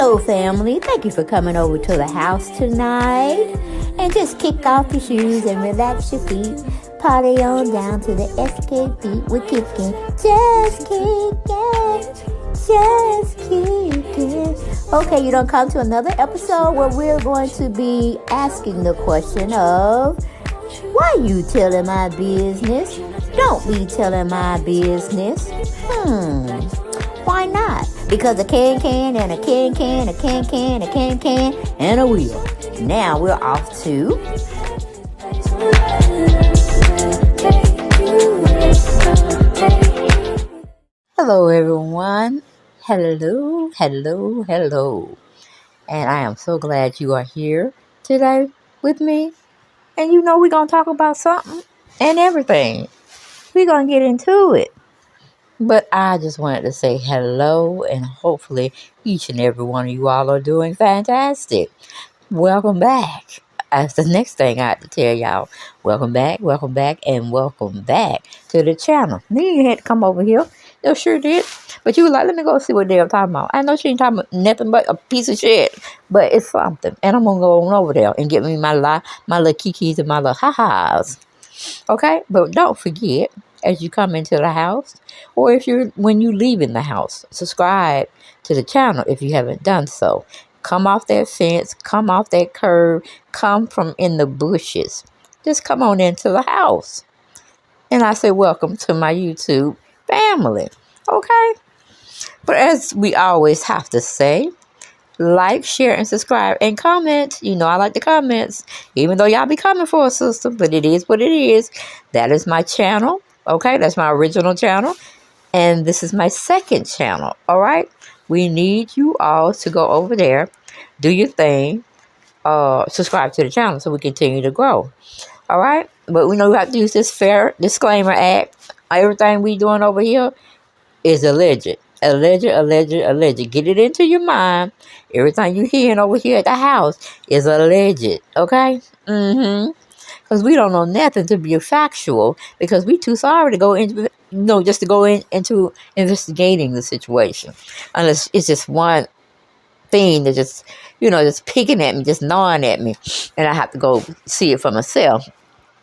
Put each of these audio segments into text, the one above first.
Hello, family. Thank you for coming over to the house tonight. And just kick off your shoes and relax your feet. Party on down to the SK beat. We're kicking. Just kicking. Just kicking. Okay, you don't come to another episode where we're going to be asking the question of, why you telling my business? Don't be telling my business. Why not? Because a can and a can, a can, and a wheel. Now we're off to... Hello, everyone. Hello. And I am so glad you are here today with me. And you know we're going to talk about something and everything. We're going to get into it. But I just wanted to say hello, and hopefully each and every one of you all are doing fantastic. Welcome back. That's the next thing I have to tell y'all. Welcome back, and welcome back to the channel. Then you had to come over here. No, sure did. But you were like, let me go see what they're talking about. I know she ain't talking about nothing but a piece of shit. But it's something. And I'm going to go on over there and get me my little kikis and my little ha-has. Okay? But don't forget, as you come into the house, or when you leave in the house, subscribe to the channel if you haven't done so. Come off that fence, come off that curb, come from in the bushes. Just come on into the house. And I say welcome to my YouTube family. Okay? But as we always have to say, like, share, and subscribe, and comment. You know I like the comments, even though y'all be coming for a sister, but it is what it is. That is my channel, okay? That's my original channel, and this is my second channel, all right? We need you all to go over there, do your thing, subscribe to the channel so we continue to grow, all right? But we know we have to use this fair disclaimer act. Everything we doing over here is alleged. Alleged. Get it into your mind. Everything you hearing over here at the house is alleged. Okay? Because we don't know nothing to be factual. Because we too sorry to go into, just to go into investigating the situation. Unless it's just one thing that just picking at me, just gnawing at me. And I have to go see it for myself.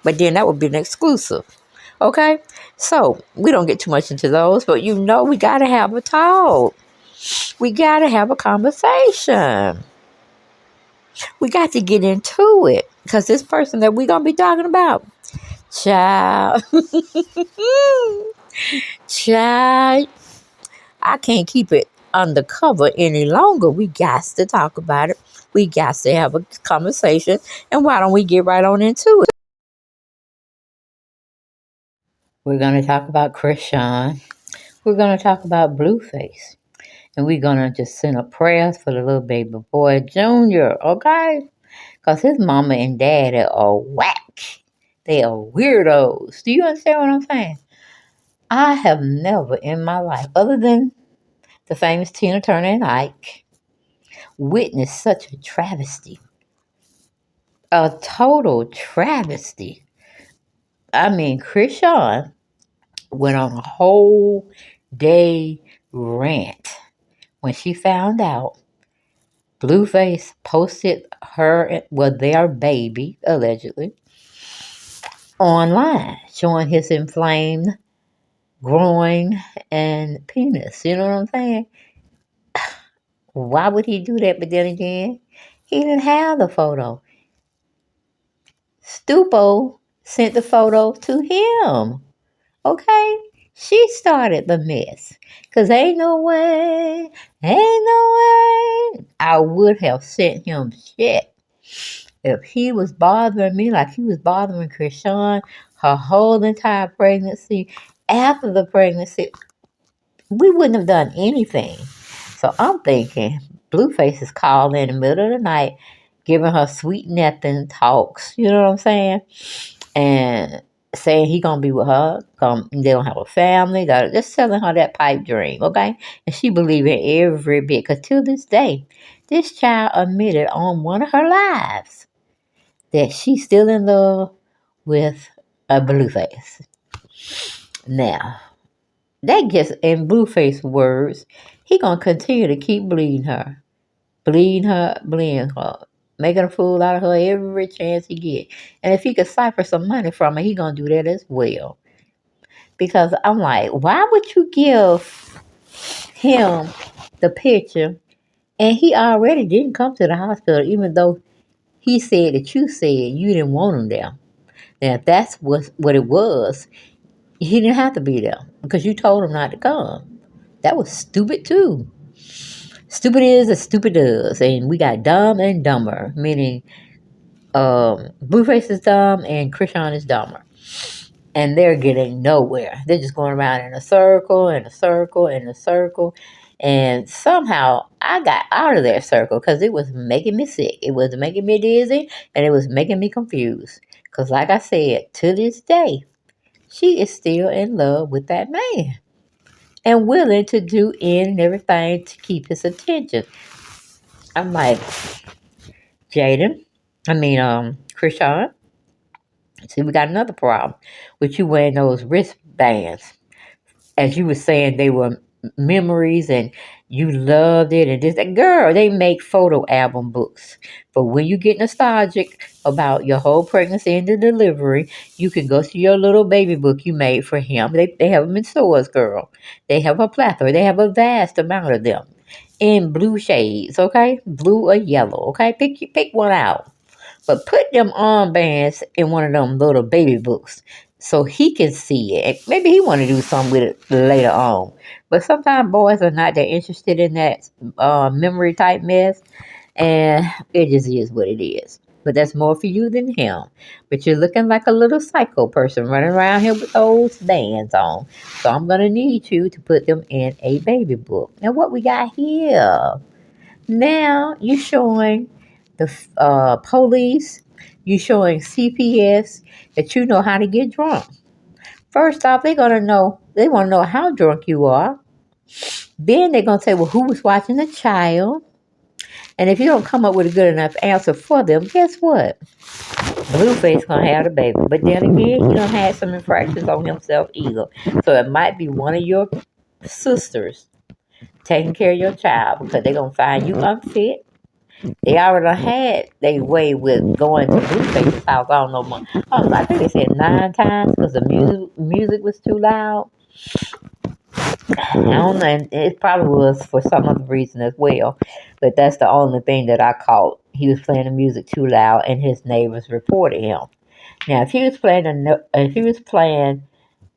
But then that would be an exclusive. Okay? So, we don't get too much into those, but we got to have a talk. We got to have a conversation. We got to get into it. Because this person that we're going to be talking about, child, I can't keep it undercover any longer. We got to talk about it. We got to have a conversation. And why don't we get right on into it? We're going to talk about Chrisean. We're going to talk about Blueface. And we're going to just send up prayers for the little baby boy, Junior, okay? Because his mama and daddy are whack. They are weirdos. Do you understand what I'm saying? I have never in my life, other than the famous Tina Turner and Ike, witnessed such a travesty. A total travesty. I mean, Chrisean went on a whole day rant when she found out Blueface posted their baby, allegedly, online, showing his inflamed groin and penis. You know what I'm saying? Why would he do that? But then again, he didn't have the photo. Stupo sent the photo to him. Okay? She started the mess. Because ain't no way I would have sent him shit if he was bothering me like he was bothering Chrisean her whole entire pregnancy. After the pregnancy, we wouldn't have done anything. So I'm thinking Blueface is calling in the middle of the night, giving her sweet nothing talks. You know what I'm saying? And saying he gonna be with her. They don't have a family. Just telling her that pipe dream, okay? And she believed in every bit. Because to this day, this child admitted on one of her lives that she's still in love with a Blueface. Now, that gets in Blueface words, he gonna continue to keep bleeding her. bleeding her, making a fool out of her every chance he get. And if he could cipher some money from her, he gonna do that as well. Because I'm like, why would you give him the picture? And he already didn't come to the hospital, even though he said that you said you didn't want him there. Now, if that's what it was, he didn't have to be there because you told him not to come. That was stupid too. Stupid is as stupid does, and we got dumb and dumber, meaning Blueface is dumb and Chrisean is dumber, and they're getting nowhere. They're just going around in a circle, in a circle, in a circle, and somehow I got out of their circle because it was making me sick. It was making me dizzy, and it was making me confused. Because, like I said, to this day, she is still in love with that man and willing to do any and everything to keep his attention. I'm like, Chrisean, see, we got another problem with you wearing those wristbands. As you were saying, they were memories and you loved it. And this, girl, they make photo album books. But when you get nostalgic about your whole pregnancy and the delivery, you can go to your little baby book you made for him. They have them in stores, girl. They have a plethora. They have a vast amount of them in blue shades, okay? Blue or yellow, okay? Pick one out. But put them armbands in one of them little baby books so he can see it. Maybe he want to do something with it later on. But sometimes boys are not that interested in that memory type mess, and it just is what it is. But that's more for you than him. But you're looking like a little psycho person running around here with those bands on. So I'm going to need you to put them in a baby book. Now, what we got here? Now you're showing the police, you're showing CPS that you know how to get drunk. First off, they want to know how drunk you are. Then they're going to say, well, who was watching the child? And if you don't come up with a good enough answer for them, guess what? Blueface going to have the baby. But then again, he don't have some infractions on himself either. So it might be one of your sisters taking care of your child because they're going to find you unfit. They already had their way with going to Blueface's house. I don't know more. I think they said 9 times because the music was too loud. I don't know. And it probably was for some other reason as well. But that's the only thing that I caught. He was playing the music too loud, and his neighbors reported him. Now, if he was playing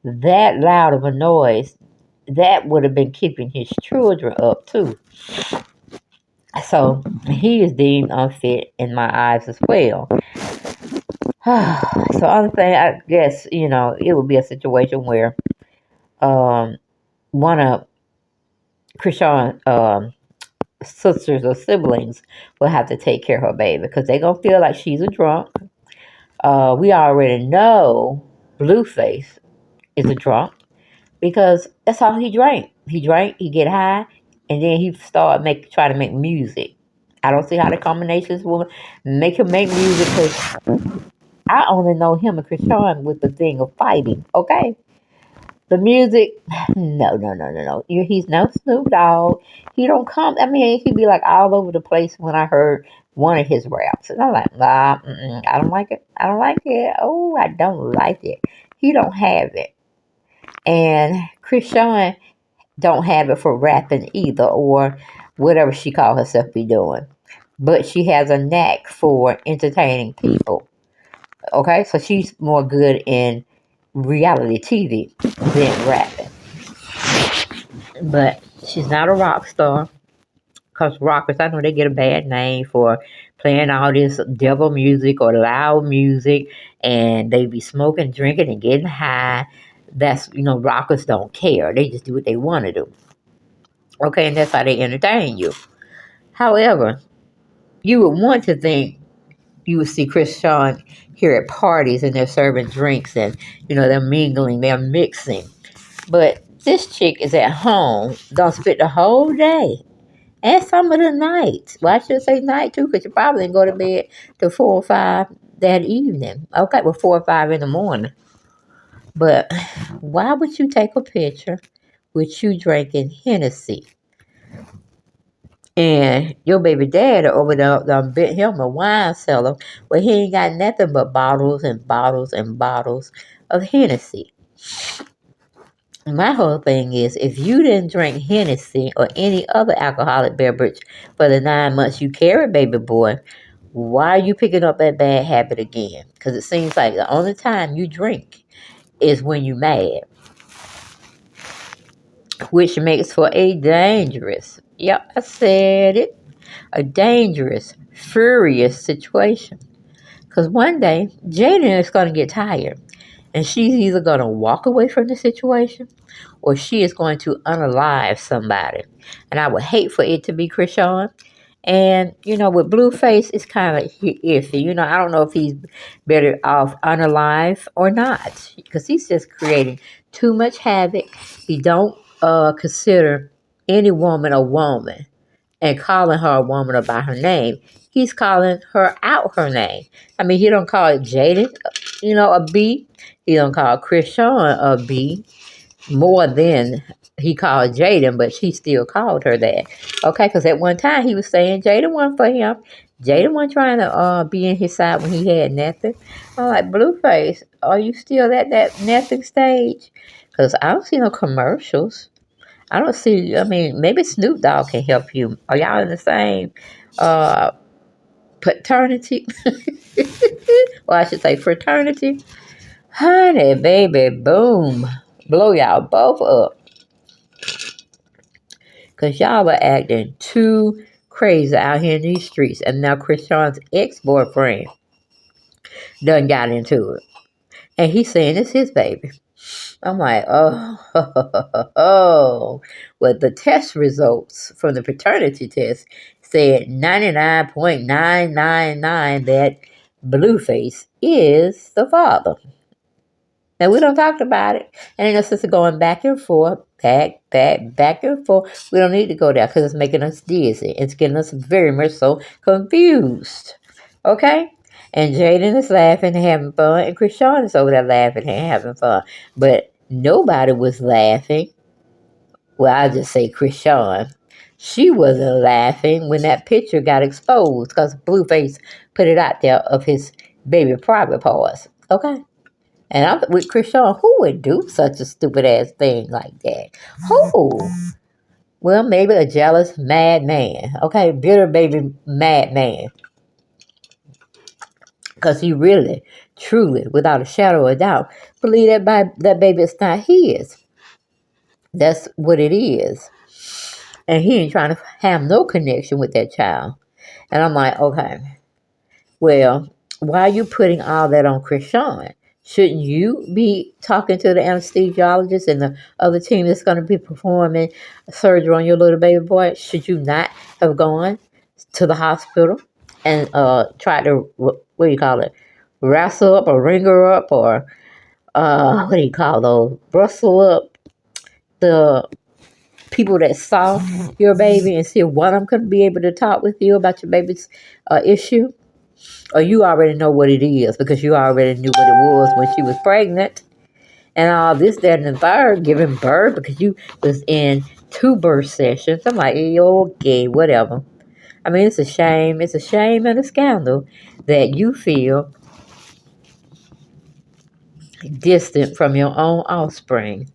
that loud of a noise, that would have been keeping his children up too. So he is deemed unfit in my eyes as well. So other thing, I guess, it would be a situation where one of Chrisean's sisters or siblings will have to take care of her baby because they're going to feel like she's a drunk. We already know Blueface is a drunk because that's all he drank. He drank, he get high, and then he started trying to make music. I don't see how the combinations will make him make music because I only know him and Chrisean with the thing of fighting, okay? The music, no. He's no Snoop Dogg. He don't come, he'd be like all over the place when I heard one of his raps. And I'm like, nah, I don't like it. I don't like it. Oh, I don't like it. He don't have it. And Chrisean don't have it for rapping either or whatever she call herself be doing. But she has a knack for entertaining people. Okay, so she's more good in reality TV than rapping. But she's not a rock star. Because rockers, I know they get a bad name for playing all this devil music or loud music. And they be smoking, drinking, and getting high. That's, rockers don't care. They just do what they want to do. Okay, and that's how they entertain you. However, you would want to think you would see Chrisean here at parties and they're serving drinks and, they're mingling, they're mixing. But this chick is at home, don't spend the whole day and some of the nights. Well, I should say night too, because you probably didn't go to bed till 4 or 5 that evening. Okay, well, 4 or 5 in the morning. But why would you take a picture with you drinking Hennessy And your baby dad over there done bent him a wine cellar where he ain't got nothing but bottles and bottles and bottles of Hennessy. My whole thing is, if you didn't drink Hennessy or any other alcoholic beverage for the 9 months you carried baby boy, why are you picking up that bad habit again? Because it seems like the only time you drink is when you're mad, which makes for a dangerous, yep, I said it, a dangerous, furious situation. Because one day, Jaden is going to get tired, and she's either going to walk away from the situation or she is going to unalive somebody. And I would hate for it to be Chrisean. And, with Blueface, it's kind of iffy. I don't know if he's better off unalive or not, because he's just creating too much havoc. He don't consider any woman a woman and calling her a woman by her name. He's calling her out her name. I mean, he don't call it Jaden, a B. He don't call Chrisean a B more than he called Jaden, but she still called her that. Okay, because at one time he was saying Jaden wasn't for him. Jaden wasn't trying to be in his side when he had nothing. I'm like, Blueface, are you still at that nothing stage? Because I don't see no commercials. I don't see, maybe Snoop Dogg can help you. Are y'all in the same paternity? Or I should say fraternity. Honey, baby, boom. Blow y'all both up. Because y'all were acting too crazy out here in these streets. And now Chrisean's ex-boyfriend done got into it. And he's saying it's his baby. I'm like, oh. Well, the test results from the paternity test said 99.999 that Blueface is the father. Now, we don't talk about it. And ain't no sense of going back and forth, back and forth. We don't need to go there because it's making us dizzy. It's getting us very much so confused. Okay? And Jaden is laughing and having fun, and Chrisean is over there laughing and having fun. But nobody was laughing. Well, I'll just say Chrisean. She wasn't laughing when that picture got exposed because Blueface put it out there of his baby private parts. Okay? And I'm with Chrisean, who would do such a stupid ass thing like that? Who? Well, maybe a jealous madman. Okay, bitter baby madman. Because he really, truly, without a shadow of a doubt, believe that baby is not his. That's what it is. And he ain't trying to have no connection with that child. And I'm like, okay, well, why are you putting all that on Chrisean? Shouldn't you be talking to the anesthesiologist and the other team that's going to be performing surgery on your little baby boy? Should you not have gone to the hospital and tried to, what do you call it, wrestle up or ring her up or, what do you call those, rustle up the people that saw your baby and see if one of them could be able to talk with you about your baby's issue? Or you already know what it is because you already knew what it was when she was pregnant. And all this, that, and the third, giving birth because you was in 2 birth sessions. I'm like, okay, whatever. I mean, it's a shame. It's a shame and a scandal that you feel distant from your own offspring.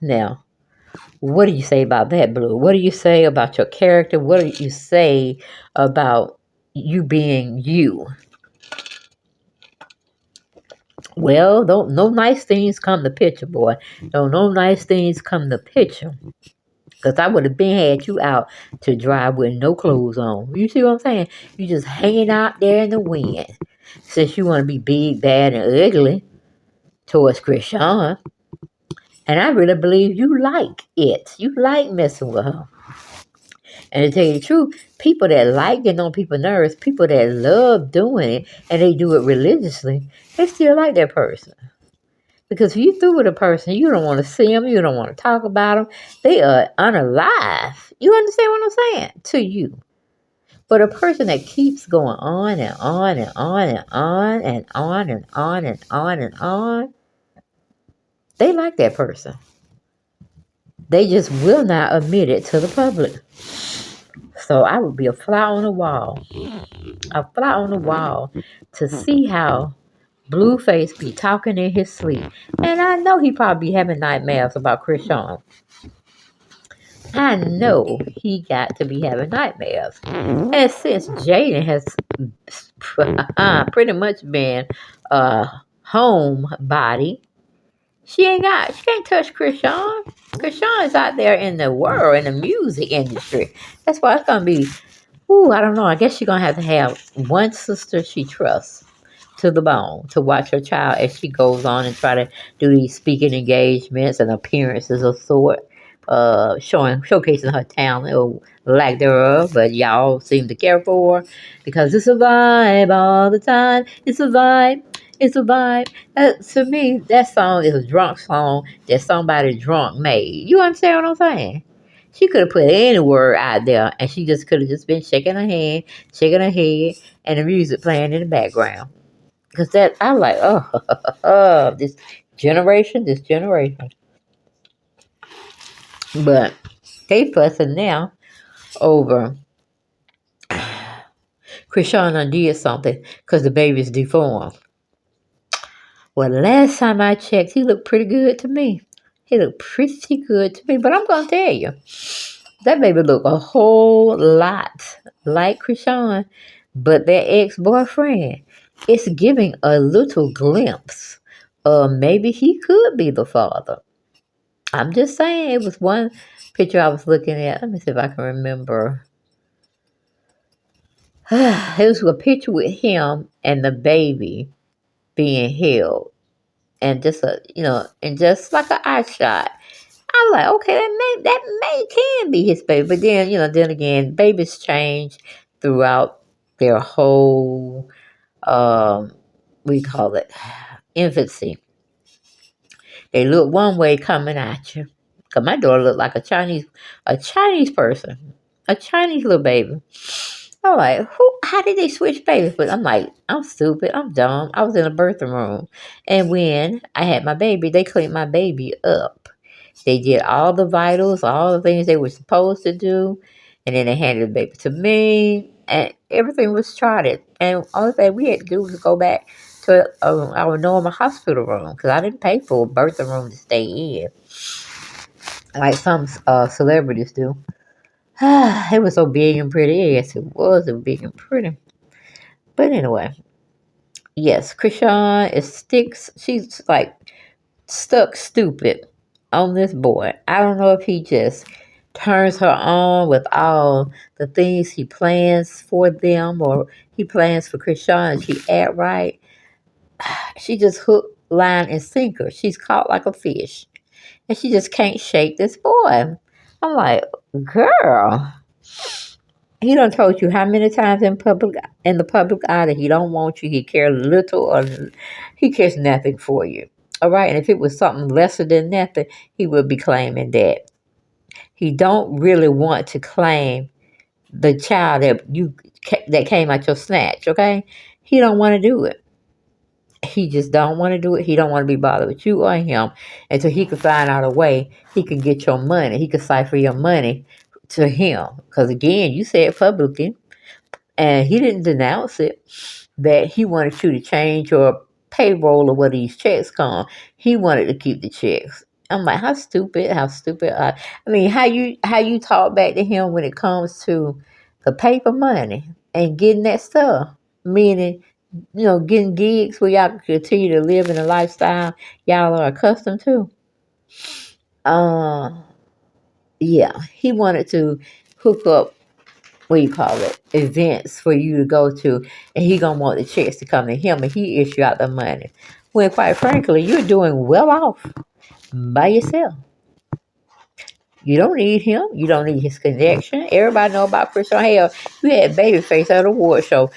Now, what do you say about that, Blue? What do you say about your character? What do you say about you being you? Well, no nice things come to picture, boy. No nice things come to picture. Because I would have been had you out to dry with no clothes on. You see what I'm saying? You just hanging out there in the wind. Since you want to be big, bad, and ugly towards Chrisean. And I really believe you like it. You like messing with her. And to tell you the truth, people that like getting on people's nerves, people that love doing it, and they do it religiously, they still like that person. Because if you through with a person, you don't want to see them, you don't want to talk about them, they are unalive. You understand what I'm saying? To you. But a person that keeps going on and on and on and on and on and on and on and on, they like that person. They just will not admit it to the public. So I would be a fly on the wall. A fly on the wall to see how Blueface be talking in his sleep. And I know he probably be having nightmares about Chrisean. I know he got to be having nightmares. And since Jaden has pretty much been a homebody, she can't touch Chrisean. Chrisean is out there in the world, in the music industry. That's why it's going to be, I don't know. I guess she's going to have one sister she trusts to the bone to watch her child as she goes on and try to do these speaking engagements and appearances of sort, showcasing her talent or lack thereof. But y'all seem to care for her because it's a vibe all the time. It's a vibe. It's a vibe. To me, that song is a drunk song that somebody drunk made. You understand what I'm saying? She could have put any word out there, and she just could have just been shaking her hand, shaking her head, and the music playing in the background. Because that, I'm like, this generation. But they fussing now over Chrisean did something because the baby's deformed. Well, the last time I checked, he looked pretty good to me. But I'm going to tell you, that baby looked a whole lot like Chrisean, but their ex-boyfriend. It's giving a little glimpse of maybe he could be the father. I'm just saying, it was one picture I was looking at. Let me see if I can remember. It was a picture with him and the baby being held, and just like an eye shot. I'm like, okay, that may can be his baby, but then again, babies change throughout their whole we call it infancy. They look one way coming at you. Cause my daughter looked like a Chinese person, a Chinese little baby. I'm like, how did they switch babies? But I'm like, I'm stupid, I'm dumb. I was in a birthing room, and when I had my baby, they cleaned my baby up. They did all the vitals, all the things they were supposed to do, and then they handed the baby to me, and everything was charted. And all thing we had to do was go back to our normal hospital room because I didn't pay for a birthing room to stay in like some celebrities do. It was so big and pretty. Yes, it was big and pretty. But anyway, yes, Chrisean is sticks. She's like stuck stupid on this boy. I don't know if he just turns her on with all the things he plans for them, or he plans for Chrisean and she act right. She just hook, line, and sinker. She's caught like a fish. And she just can't shake this boy. I'm like, girl. He done told you how many times in the public eye that he don't want you. He cares little or he cares nothing for you. All right, and if it was something lesser than nothing, he would be claiming that. He don't really want to claim the child that came out your snatch. Okay, he don't want to do it. He just don't want to do it. He don't want to be bothered with you or him until he could find out a way he could get your money. He could cipher your money to him. Because again, you said publicly, and he didn't denounce it, that he wanted you to change your payroll or where these checks come. He wanted to keep the checks. I'm like, how stupid. I mean, how you talk back to him when it comes to the paper money and getting that stuff. Meaning, getting gigs where y'all can continue to live in a lifestyle y'all are accustomed to. Yeah, he wanted to hook up, events for you to go to, and he gonna want the checks to come to him, and he issue out the money. When, quite frankly, you're doing well off by yourself. You don't need him. You don't need his connection. Everybody know about Chrisean. Hell, you had Babyface at an award show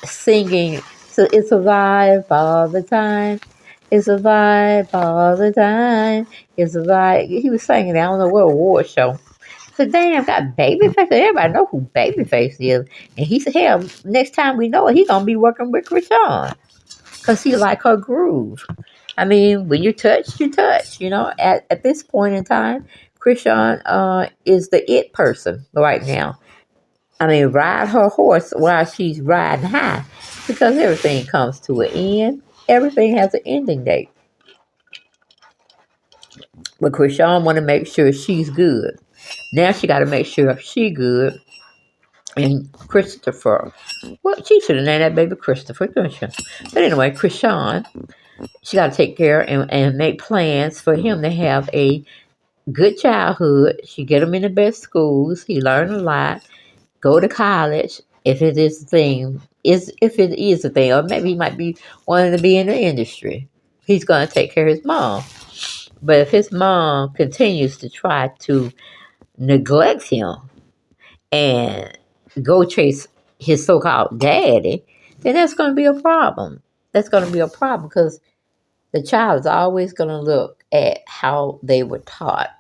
singing, so it's a vibe all the time. It's a vibe all the time. It's a vibe. He was singing, I don't know what award show. So damn, got Babyface. Everybody know who Babyface is. And he said, hell, next time we know it, he gonna be working with Chrisean. Because he like her groove. I mean, when you touch, you touch. At this point in time, Chrisean is the it person right now. I mean, ride her horse while she's riding high, because everything comes to an end. Everything has an ending date. But Chrisean want to make sure she's good. Now she got to make sure she good. And Christopher, well, she should have named that baby Christopher, couldn't she? But anyway, Chrisean, she got to take care and make plans for him to have a good childhood. She get him in the best schools. He learned a lot. Go to college if it is a thing. If it is a thing, or maybe he might be wanting to be in the industry. He's going to take care of his mom. But if his mom continues to try to neglect him and go chase his so-called daddy, then that's going to be a problem. That's going to be a problem because the child is always going to look at how they were taught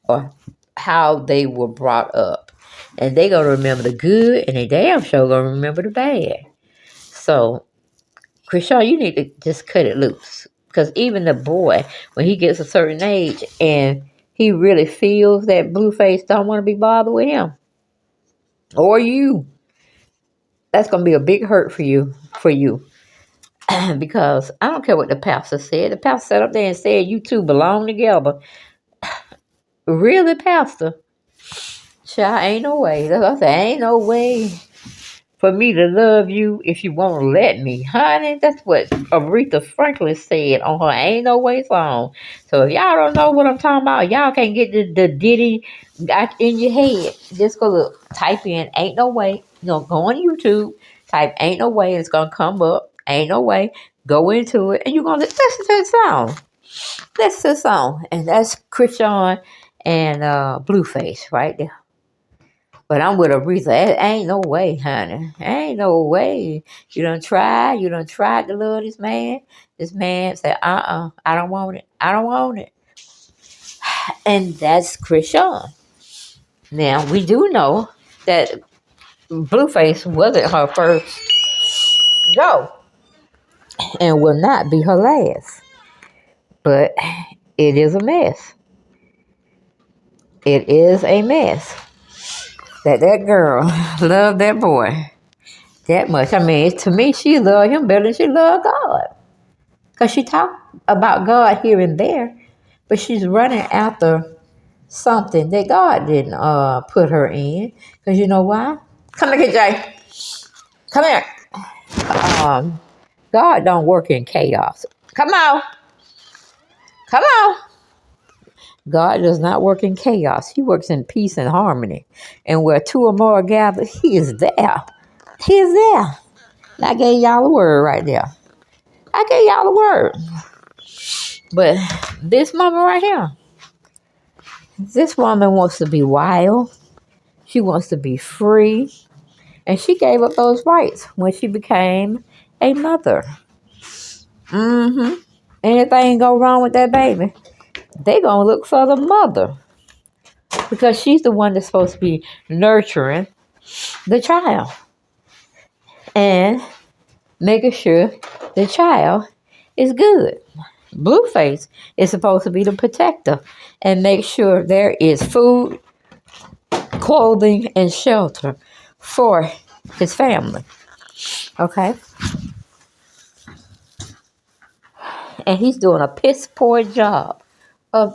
or how they were brought up. And they going to remember the good, and they damn sure going to remember the bad. So, Chrisean, you need to just cut it loose. Because even the boy, when he gets a certain age and he really feels that Blueface don't want to be bothered with him, or you, that's going to be a big hurt for you. Because I don't care what the pastor said. The pastor sat up there and said you two belong together. Really, pastor? Child, ain't no way. I said, ain't no way for me to love you if you won't let me. Honey, that's what Aretha Franklin said on her Ain't No Way song. So if y'all don't know what I'm talking about, y'all can't get the ditty in your head. Just go look, type in Ain't No Way. Go on YouTube, type Ain't No Way, and it's going to come up. Ain't No Way. Go into it, and you're going to listen to the song. Listen to the song. And that's Chrisean and Blueface right there. But I'm with Aretha. Ain't no way, honey. Ain't no way. You done tried. You done tried to love this man. This man said, I don't want it. I don't want it. And that's Chrisean. Now, we do know that Blueface wasn't her first go and will not be her last. But it is a mess. It is a mess that girl loved that boy that much. I mean, to me, she loved him better than she loved God. Because she talked about God here and there, but she's running after something that God didn't put her in. Because you know why? Come here, Jay. Come here. God don't work in chaos. Come on. Come on. God does not work in chaos. He works in peace and harmony. And where two or more are gathered, he is there. He is there. And I gave y'all the word right there. I gave y'all the word. But this woman right here, this woman wants to be wild. She wants to be free. And she gave up those rights when she became a mother. Anything go wrong with that baby, they going to look for the mother. Because she's the one that's supposed to be nurturing the child. And making sure the child is good. Blueface is supposed to be the protector and make sure there is food, clothing, and shelter for his family. Okay? And he's doing a piss poor job of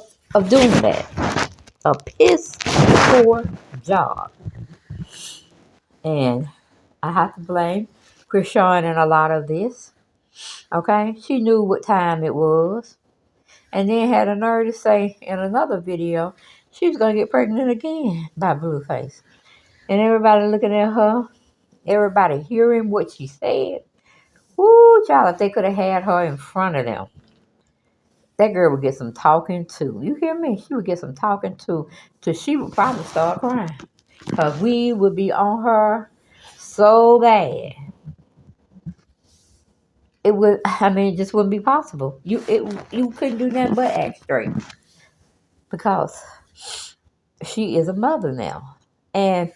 doing that. A piss poor job. And I have to blame Chrisean in a lot of this. Okay? She knew what time it was. And then had a nerve to say in another video she was going to get pregnant again by Blueface. And everybody looking at her, everybody hearing what she said. Woo, child, if they could have had her in front of them, that girl would get some talking to. You hear me? She would get some talking to till she would probably start crying. Because we would be on her so bad. It would, it just wouldn't be possible. You couldn't do nothing but act straight. Because she is a mother now. And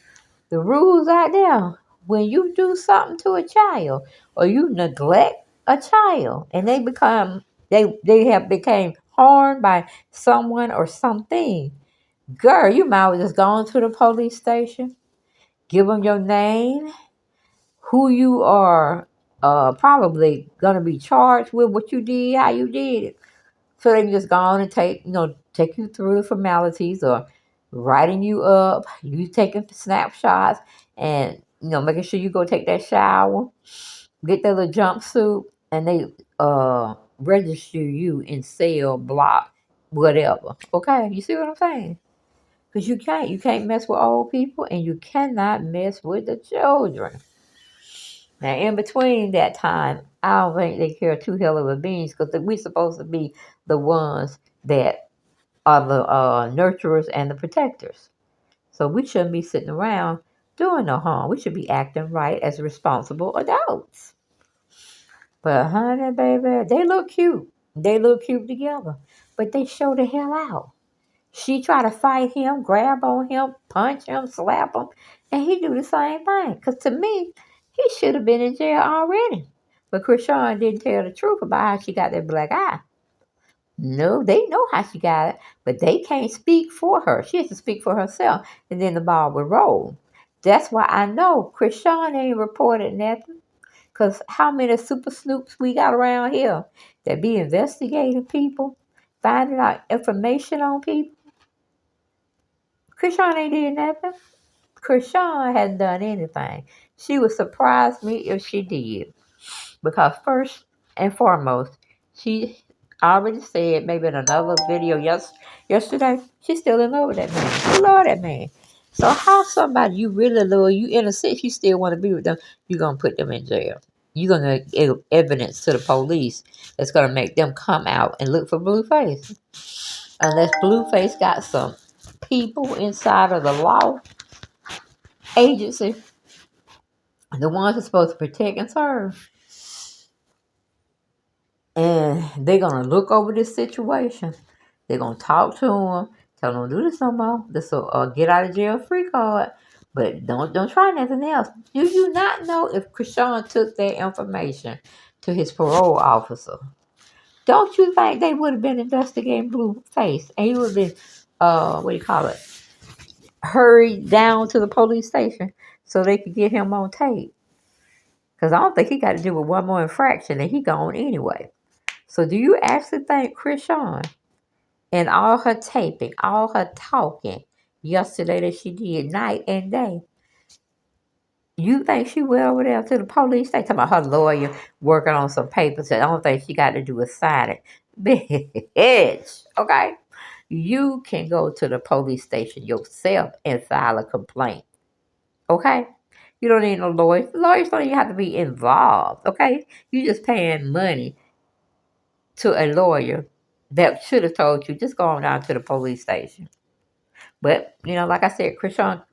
the rules out there, when you do something to a child or you neglect a child and they have became harmed by someone or something, Girl, you might as well just go on to the police station, give them your name, who you are probably going to be charged with, what you did, how you did it. So they can just go on and take you through the formalities or writing you up, you taking snapshots and, making sure you go take that shower, get that little jumpsuit, and they register you in cell block, whatever. Okay, you see what I'm saying? Because you can't mess with old people and you cannot mess with the children. Now, in between that time, I don't think they care two hell of a beans because we're supposed to be the ones that are the nurturers and the protectors. So we shouldn't be sitting around doing no harm. We should be acting right as responsible adults. But honey, baby, they look cute. They look cute together. But they show the hell out. She try to fight him, grab on him, punch him, slap him, and he do the same thing. Because to me, he should have been in jail already. But Krishan didn't tell the truth about how she got that black eye. No, they know how she got it, but they can't speak for her. She has to speak for herself, and then the ball will roll. That's why I know Krishan ain't reported nothing. Because how many super snoops we got around here that be investigating people, finding out information on people? Krishan ain't did nothing. Krishan hadn't done anything. She would surprise me if she did. Because first and foremost, she already said maybe in another video yesterday, she's still in love with that man. She love that man. So how somebody you really love, you innocent, you still want to be with them, you're going to put them in jail. You're going to give evidence to the police that's going to make them come out and look for Blueface. Unless Blueface got some people inside of the law agency, the ones that's supposed to protect and serve, and they're gonna look over this situation. They're gonna talk to him, tell him don't do this no more. This will get out of jail free card, but don't try nothing else. Do you not know if Krishan took that information to his parole officer? Don't you think they would have been investigating Blueface and he would have been what do you call it? Hurried down to the police station so they could get him on tape. Because I don't think he got to do with one more infraction and he gone anyway. So do you actually think Krishan and all her taping, all her talking yesterday that she did night and day, you think she went over there to the police? They talking about her lawyer working on some papers. I don't think she got to do with signing. Bitch, okay? You can go to the police station yourself and file a complaint. Okay? You don't need no lawyers. Lawyers don't even have to be involved. Okay? You just paying money to a lawyer that should have told you just go on down to the police station. But like I said, Krishan,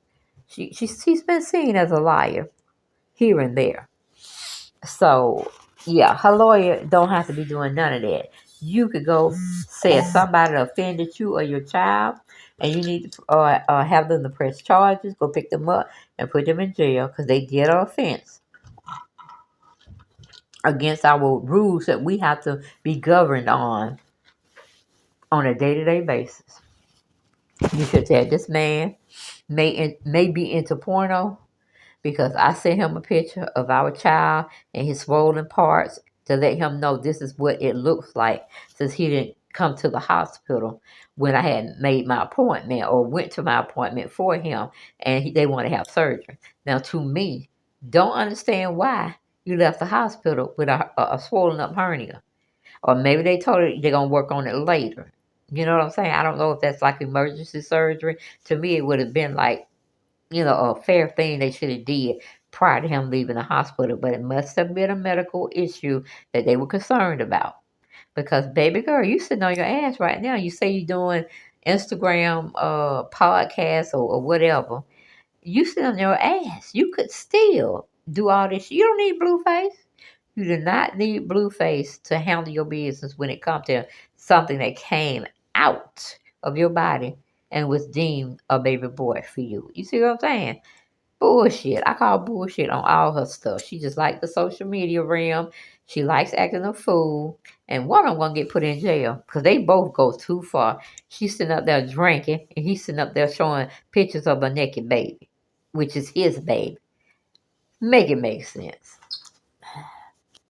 she's been seen as a liar here and there. So yeah, her lawyer don't have to be doing none of that. You could go say if somebody offended you or your child, and you need to have them to press charges. Go pick them up and put them in jail because they did an offense against our rules that we have to be governed on a day-to-day basis. You should tell this man may be into porno because I sent him a picture of our child and his swollen parts to let him know this is what it looks like since he didn't come to the hospital when I had made my appointment or went to my appointment for him and they want to have surgery. Now, to me, don't understand why you left the hospital with a swollen up hernia. Or maybe they told her they're going to work on it later. You know what I'm saying? I don't know if that's like emergency surgery. To me, it would have been like, a fair thing they should have did prior to him leaving the hospital. But it must have been a medical issue that they were concerned about. Because, baby girl, you sitting on your ass right now. You say you're doing Instagram podcasts or whatever. You sit on your ass. You could still do all this. You don't need Blueface. You do not need Blueface to handle your business when it comes to something that came out of your body and was deemed a baby boy for you. You see what I'm saying? Bullshit. I call bullshit on all her stuff. She just like the social media realm. She likes acting a fool. And one of them gonna get put in jail because they both go too far. She's sitting up there drinking, and he's sitting up there showing pictures of a naked baby, which is his baby. Make it make sense.